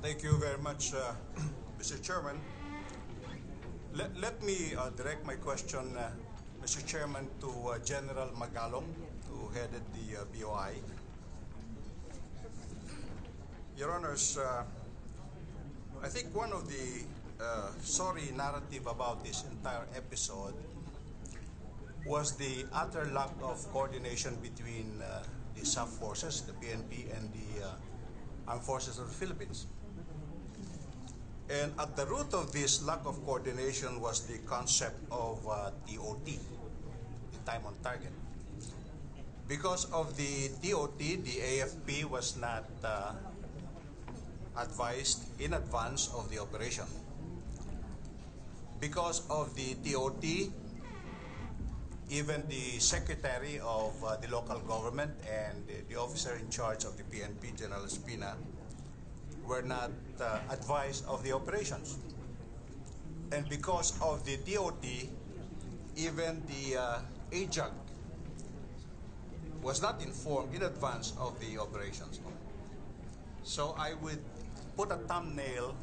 Thank you very much, Mr. Chairman. Let me direct my question, Mr. Chairman, to General Magalong, who headed the BOI. Your Honors, I think one of the sorry narrative about this entire episode was the utter lack of coordination between the SAF forces, the PNP, and the Armed Forces of the Philippines. And at the root of this lack of coordination was the concept of TOT, the time on target. Because of the TOT, the AFP was not advised in advance of the operation. Because of the TOT, even the secretary of the local government and the officer in charge of the PNP, General Espina, were not advised of the operations. And because of the TOT, even the AJAG was not informed in advance of the operations. So I would put a thumbnail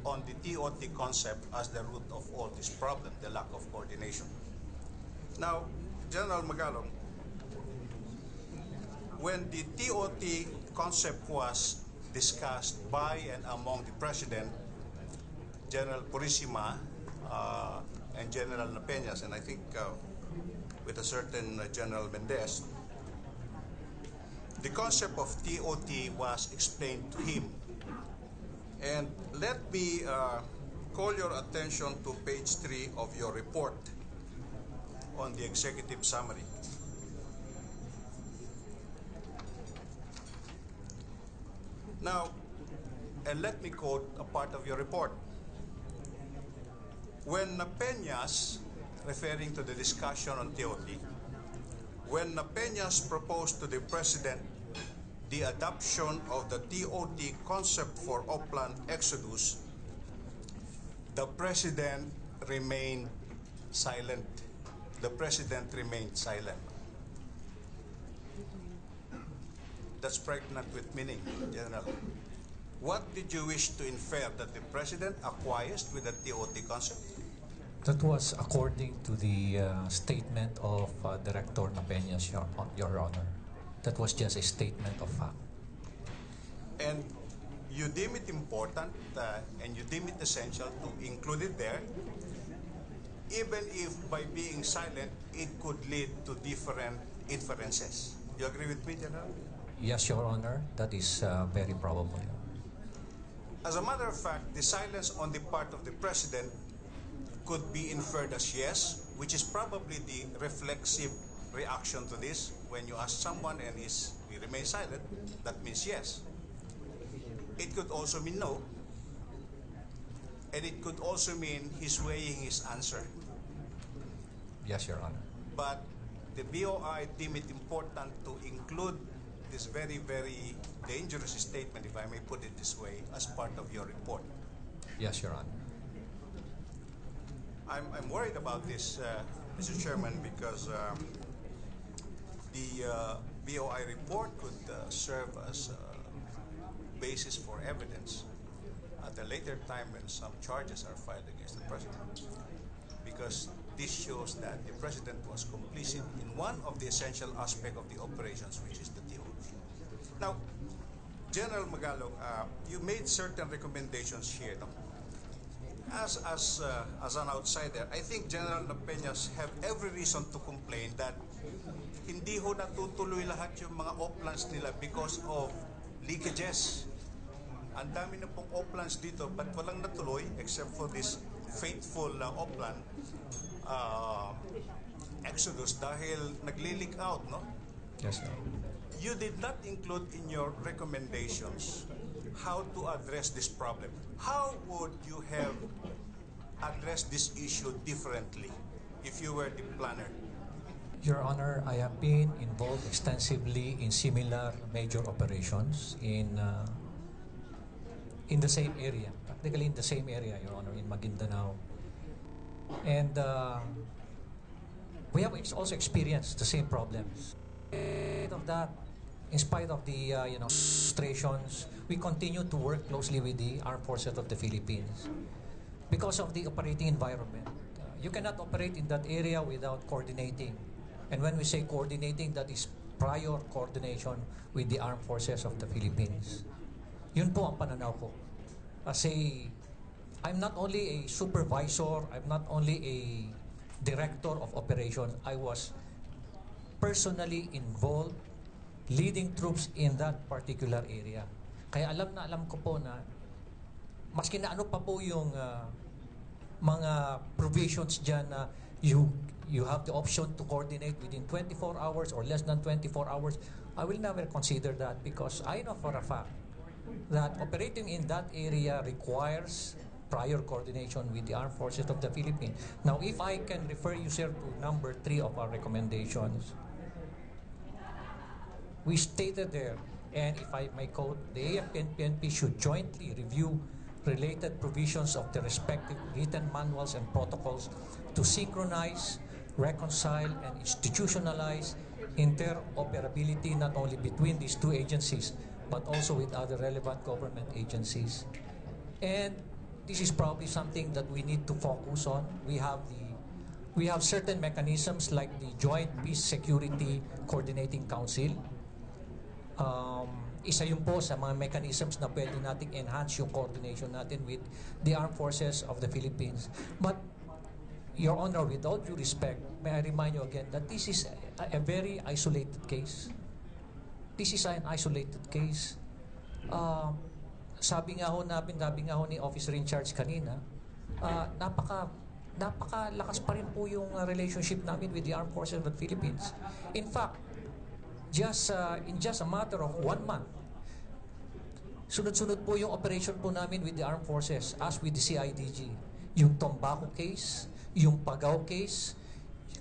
on the TOT concept as the root of all this problem, the lack of coordination. Now, General Magalong, when the TOT concept was discussed by and among the President, General Purisima, and General Napeñas, and I think with a certain General Mendez, the concept of TOT was explained to him. And let me call your attention to page 3 of your report on the executive summary. Now, and let me quote a part of your report. When Napeñas, referring to the discussion on TOT, when Napeñas proposed to the President the adoption of the TOT concept for Oplan Exodus, the President remained silent. The President remained silent. That's pregnant with meaning, General. What did you wish to infer, that the President acquiesced with the TOT concept? That was according to the statement of Director Napeñas, Your Honor. That was just a statement of fact. And you deem it important and you deem it essential to include it there, even if by being silent, it could lead to different inferences. You agree with me, General? Yes, Your Honor. That is very probable. As a matter of fact, the silence on the part of the President could be inferred as yes, which is probably the reflexive reaction to this. When you ask someone and he remains silent, that means yes. It could also mean no. And it could also mean he's weighing his answer. Yes, Your Honor. But the BOI deemed it important to include this very, very dangerous statement, if I may put it this way, as part of your report. Yes, Your Honor. I'm worried about this, Mr. Chairman, because the BOI report could serve as a basis for evidence at a later time when some charges are filed against the President. Because this shows that the President was complicit in one of the essential aspects of the operations, which is the TOT. Now, General Magalong, you made certain recommendations here. No? As an outsider, I think General Napeñas have every reason to complain that hindi ho natutuloy lahat yung mga oplans nila because of leakages. Ang dami na pong oplans dito, but walang natuloy except for this faithful oplan Exodus dahil nagli-leak out, no? Yes, sir. You did not include in your recommendations how to address this problem. How would you have addressed this issue differently if you were the planner? Your Honor, I have been involved extensively in similar major operations in the same area, practically in the same area, Your Honor, in Maguindanao. And we have also experienced the same problems. In spite of that, in spite of the frustrations, we continue to work closely with the Armed Forces of the Philippines because of the operating environment. You cannot operate in that area without coordinating. And when we say coordinating, that is prior coordination with the Armed Forces of the Philippines. Yun po ang pananaw ko. Kasi I'm not only a supervisor, I'm not only a director of operations, I was personally involved leading troops in that particular area. Kaya alam na alam ko po na maski na ano pa po yung mga provisions dyan na you have the option to coordinate within 24 hours or less than 24 hours, I will never consider that because I know for a fact that operating in that area requires prior coordination with the Armed Forces of the Philippines. Now, if I can refer you, sir, to number 3 of our recommendations, we stated there, and if I may quote, the AFP and PNP should jointly review related provisions of the respective written manuals and protocols to synchronize, reconcile, and institutionalize interoperability not only between these two agencies, but also with other relevant government agencies. And this is probably something that we need to focus on. We have certain mechanisms like the Joint Peace Security Coordinating Council. Isa yun po sa mga mechanisms na pwede nating enhance yung coordination natin with the Armed Forces of the Philippines. But, Your Honor, with all due respect, may I remind you again that this is a very isolated case. This is an isolated case. Sabi nga ho ni Officer in Charge kanina, napakalakas pa rin po yung relationship namin with the Armed Forces of the Philippines. In fact, in just a matter of 1 month, sunod-sunod po yung operation po namin with the Armed Forces as with the CIDG. Yung Tombaco case, yung Pagao case,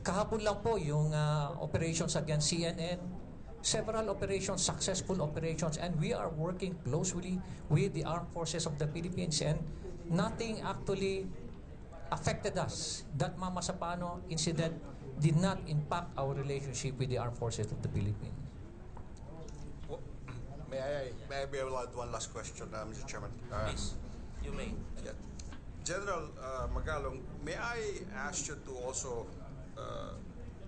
kahapon lang po yung operations against CNN, several operations, successful operations, and we are working closely with the Armed Forces of the Philippines, and nothing actually affected us. That Mama Sapano incident did not impact our relationship with the Armed Forces of the Philippines. Well, may I be allowed one last question, Mr. Chairman? Please, you may. Yeah. General Magalong, may I ask you to also,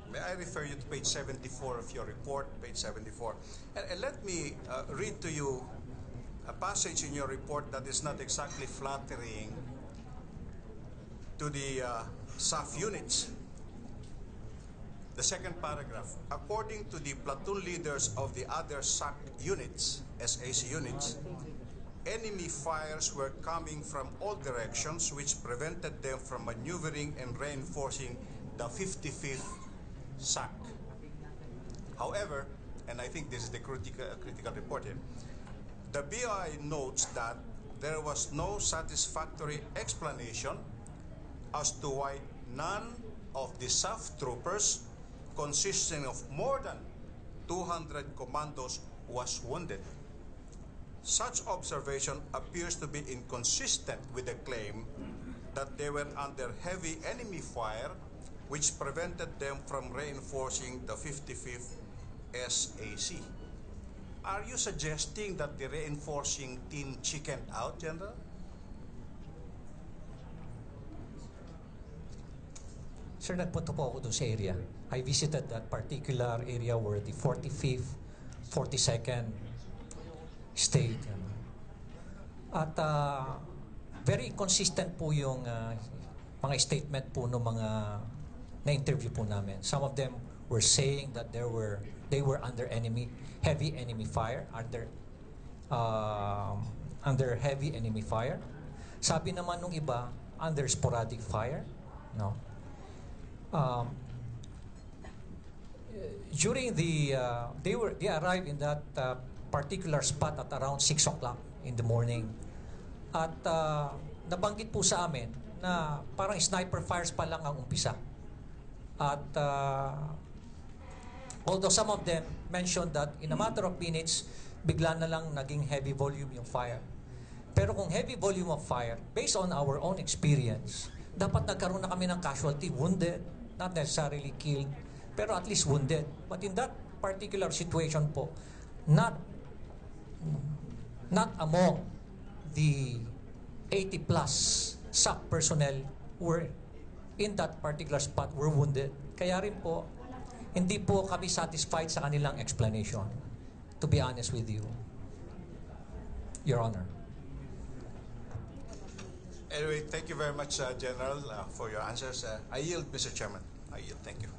may I refer you to page 74 of your report, page 74, and let me read to you a passage in your report that is not exactly flattering to the SAF units. The second paragraph, according to the platoon leaders of the other SAC units, SAC units, enemy fires were coming from all directions which prevented them from maneuvering and reinforcing the 55th SAC. However, and I think this is the critical report here, the BOI notes that there was no satisfactory explanation as to why none of the SAF troopers consisting of more than 200 commandos was wounded. Such observation appears to be inconsistent with the claim that they were under heavy enemy fire which prevented them from reinforcing the 55th SAC. Are you suggesting that the reinforcing team chickened out, General? Sir, nagpunta po ako dun sa area. I visited that particular area where the 45th, 42nd stayed. At very consistent po yung mga statement po ng mga na-interview po namin. Some of them were saying that they were under heavy enemy fire, under heavy enemy fire. Sabi naman nung iba, under sporadic fire. No. During they arrived in that particular spot at around 6 o'clock in the morning. At nabanggit po sa amin na parang sniper fires pa lang ang umpisa. At although some of them mentioned that in a matter of minutes, bigla na lang naging heavy volume yung fire. Pero kung heavy volume of fire, based on our own experience, dapat nagkaroon na kami ng casualty, wounded, not necessarily killed, pero at least wounded. But in that particular situation po, not among the 80 plus SAF personnel were in that particular spot were wounded. Kaya rin po, hindi po kami satisfied sa kanilang explanation, to be honest with you, Your Honor. Anyway, thank you very much, General, for your answers. I yield, Mr. Chairman. I yield. Thank you.